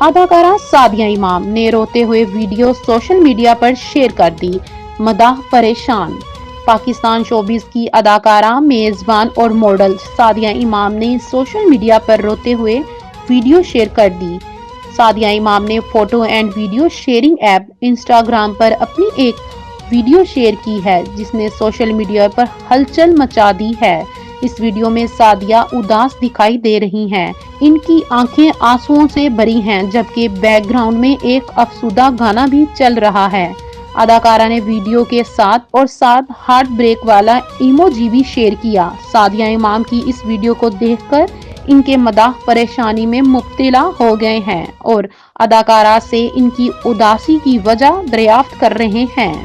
اداکارہ سعدیہ امام نے روتے ہوئے ویڈیو سوشل میڈیا پر شیئر کر دی، مداح پریشان۔ پاکستان شوبز کی اداکارہ، میزبان اور ماڈل سعدیہ امام نے سوشل میڈیا پر روتے ہوئے ویڈیو شیئر کر دی۔ سعدیہ امام نے photo and video sharing app Instagram پر اپنی ایک ویڈیو شیئر کی ہے جس نے سوشل میڈیا پر ہلچل مچا دی ہے۔ اس ویڈیو میں سعدیہ اداس دکھائی دے رہی ہیں، ان کی آنکھیں آنسوؤں سے بھری ہیں جبکہ بیک گراؤنڈ میں ایک افسردہ گانا بھی چل رہا ہے۔ اداکارہ نے ویڈیو کے ساتھ ہارٹ بریک والا ایموجی بھی شیئر کیا۔ سعدیہ امام کی اس ویڈیو کو دیکھ کر ان کے مداح پریشانی میں مبتلا ہو گئے ہیں اور اداکارہ سے ان کی اداسی کی وجہ دریافت کر رہے ہیں۔